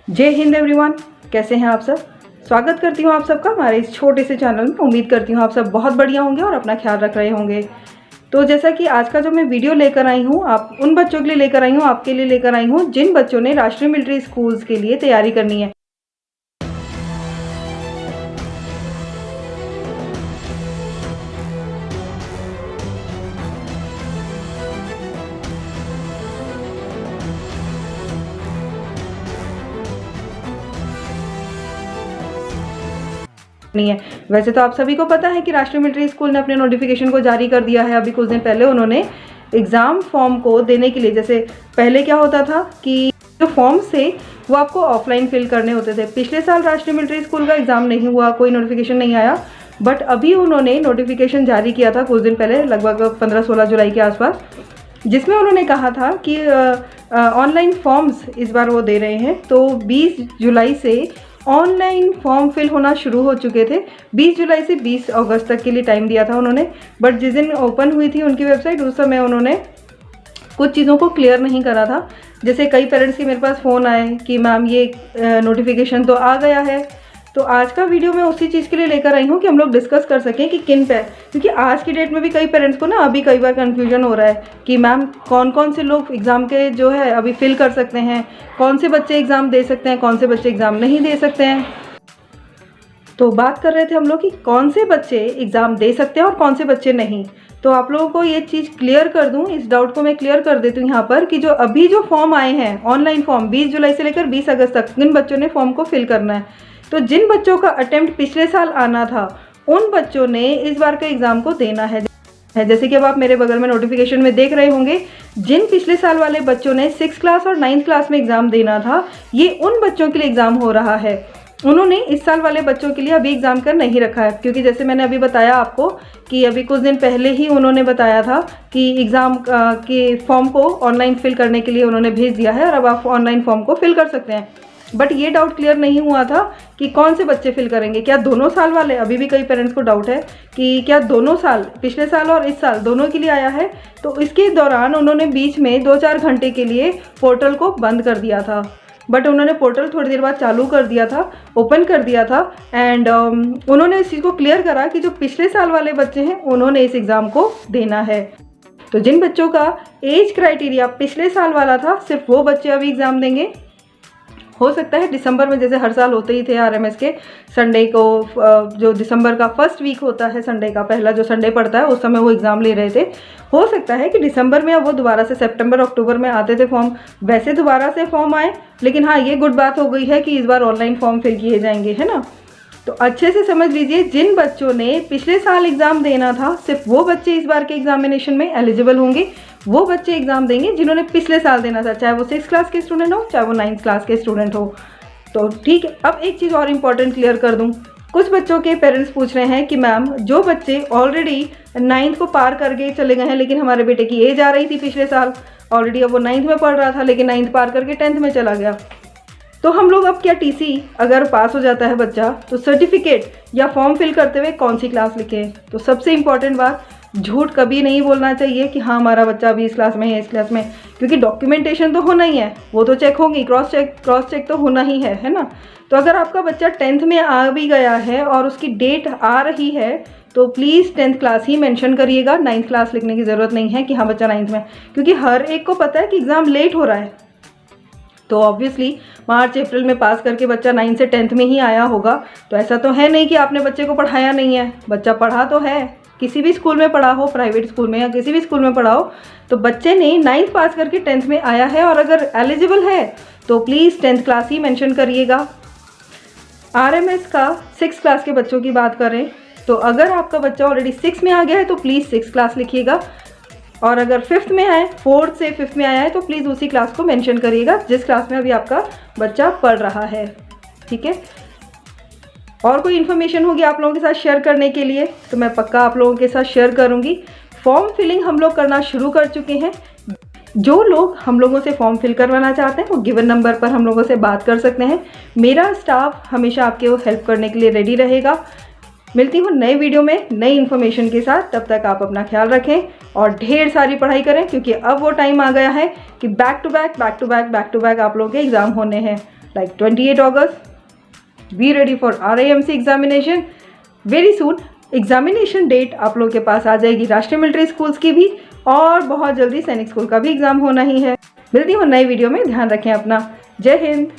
जय हिंद एवरीवन, कैसे हैं आप सब। स्वागत करती हूं आप सबका हमारे इस छोटे से चैनल में। उम्मीद करती हूं आप सब बहुत बढ़िया होंगे और अपना ख्याल रख रहे होंगे। तो जैसा कि आज का जो मैं वीडियो लेकर आई हूं, आप उन बच्चों के लिए लेकर आई हूं, आपके लिए लेकर आई हूं जिन बच्चों ने राष्ट्रीय मिलिट्री स्कूल्स के लिए तैयारी करनी है। नहीं है। वैसे तो आप सभी को पता है कि राष्ट्रीय मिलिट्री स्कूल ने अपने नोटिफिकेशन को जारी कर दिया है। अभी कुछ दिन पहले उन्होंने एग्ज़ाम फॉर्म को देने के लिए, जैसे पहले क्या होता था कि जो फॉर्म्स थे वो आपको ऑफलाइन फिल करने होते थे। पिछले साल राष्ट्रीय मिलिट्री स्कूल का एग्ज़ाम नहीं हुआ, कोई नोटिफिकेशन नहीं आया, बट अभी उन्होंने नोटिफिकेशन जारी किया था कुछ दिन पहले, लगभग 15-16 जुलाई के आसपास, जिसमें उन्होंने कहा था कि ऑनलाइन फॉर्म्स इस बार वो दे रहे हैं। तो 20 जुलाई से ऑनलाइन फॉर्म फिल होना शुरू हो चुके थे। 20 जुलाई से 20 अगस्त तक के लिए टाइम दिया था उन्होंने, बट जिस दिन ओपन हुई थी उनकी वेबसाइट उस समय उन्होंने कुछ चीज़ों को क्लियर नहीं करा था। जैसे कई पेरेंट्स के मेरे पास फ़ोन आए कि मैम ये नोटिफिकेशन तो आ गया है। तो आज का वीडियो मैं उसी चीज़ के लिए लेकर आई हूँ कि हम लोग डिस्कस कर सकें कि किन पे, क्योंकि आज की डेट में भी कई पेरेंट्स को ना अभी कई बार कन्फ्यूजन हो रहा है कि मैम कौन कौन से लोग एग्ज़ाम के जो है अभी फिल कर सकते हैं, कौन से बच्चे एग्ज़ाम दे सकते हैं, कौन से बच्चे एग्ज़ाम नहीं दे सकते हैं। तो बात कर रहे थे हम लोग कि कौन से बच्चे एग्ज़ाम दे सकते हैं और कौन से बच्चे नहीं। तो आप लोगों को ये चीज़ क्लियर कर दूं, इस डाउट को मैं क्लियर कर देती हूँ यहाँ पर कि जो अभी जो फॉर्म आए हैं ऑनलाइन फॉर्म 20 जुलाई से लेकर 20 अगस्त तक, जिन बच्चों ने फॉर्म को फिल करना है, तो जिन बच्चों का अटेम्प्ट पिछले साल आना था उन बच्चों ने इस बार के एग्ज़ाम को देना है। जैसे कि अब आप मेरे बगल में नोटिफिकेशन में देख रहे होंगे, जिन पिछले साल वाले बच्चों ने 6th क्लास और 9th क्लास में एग्ज़ाम देना था, ये उन बच्चों के लिए एग्ज़ाम हो रहा है। उन्होंने इस साल वाले बच्चों के लिए अभी एग्ज़ाम कर नहीं रखा है, क्योंकि जैसे मैंने अभी बताया आपको कि अभी कुछ दिन पहले ही उन्होंने बताया था कि एग्ज़ाम के फॉर्म को ऑनलाइन फिल करने के लिए उन्होंने भेज दिया है और अब आप ऑनलाइन फॉर्म को फिल कर सकते हैं। बट ये डाउट क्लियर नहीं हुआ था कि कौन से बच्चे फिल करेंगे, क्या दोनों साल वाले। अभी भी कई पेरेंट्स को डाउट है कि क्या दोनों साल, पिछले साल और इस साल दोनों के लिए आया है। तो इसके दौरान उन्होंने बीच में 2-4 घंटे के लिए पोर्टल को बंद कर दिया था, बट उन्होंने पोर्टल थोड़ी देर बाद चालू कर दिया था, ओपन कर दिया था। एंड उन्होंने इस चीज़ को क्लियर करा कि जो पिछले साल वाले बच्चे हैं उन्होंने इस एग्ज़ाम को देना है। तो जिन बच्चों का एज क्राइटेरिया पिछले साल वाला था, सिर्फ वो बच्चे अभी एग्ज़ाम देंगे। हो सकता है दिसंबर में, जैसे हर साल होते ही थे आरएमएस के संडे को, जो दिसंबर का फर्स्ट वीक होता है, संडे का पहला जो संडे पड़ता है, उस समय वो एग्ज़ाम ले रहे थे। हो सकता है कि दिसंबर में अब वो दोबारा से सितंबर अक्टूबर में आते थे फॉर्म, वैसे दोबारा से फॉर्म आए। लेकिन हाँ, ये गुड बात हो गई है कि इस बार ऑनलाइन फॉर्म फिल किए जाएंगे, है ना। तो अच्छे से समझ लीजिए, जिन बच्चों ने पिछले साल एग्ज़ाम देना था, सिर्फ वो बच्चे इस बार के एग्जामिनेशन में एलिजिबल होंगे। वो बच्चे एग्ज़ाम देंगे जिन्होंने पिछले साल देना था, चाहे वो 6th क्लास के स्टूडेंट हो, चाहे वो 9th क्लास के स्टूडेंट हो। तो ठीक है, अब एक चीज़ और इम्पॉर्टेंट क्लियर कर दूं। कुछ बच्चों के पेरेंट्स पूछ रहे हैं कि मैम, जो बच्चे ऑलरेडी 9th को पार करके चले गए हैं, लेकिन हमारे बेटे की एज आ रही थी पिछले साल, ऑलरेडी अब वो 9th में पढ़ रहा था, लेकिन 9th पार करके 10th में चला गया, तो हम लोग अब क्या टीसी अगर पास हो जाता है बच्चा, तो सर्टिफिकेट या फॉर्म फिल करते हुए कौन सी क्लास लिखें। तो सबसे इम्पॉर्टेंट बात, झूठ कभी नहीं बोलना चाहिए कि हाँ हमारा बच्चा अभी इस क्लास में है, इस क्लास में, क्योंकि डॉक्यूमेंटेशन तो होना ही है, वो तो चेक होगी, क्रॉस चेक तो होना ही है ना। तो अगर आपका बच्चा 10th में आ भी गया है और उसकी डेट आ रही है, तो please 10th class he mention करिएगा। 9th क्लास लिखने की ज़रूरत नहीं है कि हाँ बच्चा 9th में, क्योंकि हर एक को पता है कि एग्ज़ाम लेट हो रहा है। तो ऑब्वियसली मार्च अप्रैल में पास करके बच्चा 9th से 10th में ही आया होगा। तो ऐसा तो है नहीं कि आपने बच्चे को पढ़ाया नहीं है, बच्चा पढ़ा तो है, किसी भी स्कूल में पढ़ा हो, प्राइवेट स्कूल में या किसी भी स्कूल में पढ़ा हो, तो बच्चे ने 9th पास करके 10th में आया है। और अगर एलिजिबल है तो please 10th class he mention करिएगा। आरएमएस का 6th क्लास के बच्चों की बात करें, तो अगर आपका बच्चा ऑलरेडी 6 में आ गया है तो प्लीज़ 6th क्लास लिखिएगा, और अगर 5th में है, 4th से 5th में आया है, तो प्लीज़ उसी क्लास को मेंशन करिएगा जिस क्लास में अभी आपका बच्चा पढ़ रहा है। ठीक है, और कोई इन्फॉर्मेशन होगी आप लोगों के साथ शेयर करने के लिए तो मैं पक्का आप लोगों के साथ शेयर करूंगी। फॉर्म फिलिंग हम लोग करना शुरू कर चुके हैं। जो लोग हम लोगों से फॉर्म फिल करवाना चाहते हैं वो गिवन नंबर पर हम लोगों से बात कर सकते हैं। मेरा स्टाफ हमेशा आपके वो हेल्प करने के लिए रेडी रहेगा। मिलती हूँ नए वीडियो में नई इन्फॉर्मेशन के साथ। तब तक आप अपना ख्याल रखें और ढेर सारी पढ़ाई करें, क्योंकि अब वो टाइम आ गया है कि बैक टू बैक आप लोगों के एग्ज़ाम होने हैं। like 28 अगस्त। Be ready for RIMC examination very soon. Examination date आप लोग के पास आ जाएगी राष्ट्रीय मिलिट्री स्कूल्स की भी, और बहुत जल्दी सैनिक स्कूल का भी एग्ज़ाम होना ही है। मिलती हूँ नई वीडियो में, ध्यान रखें अपना। जय हिंद।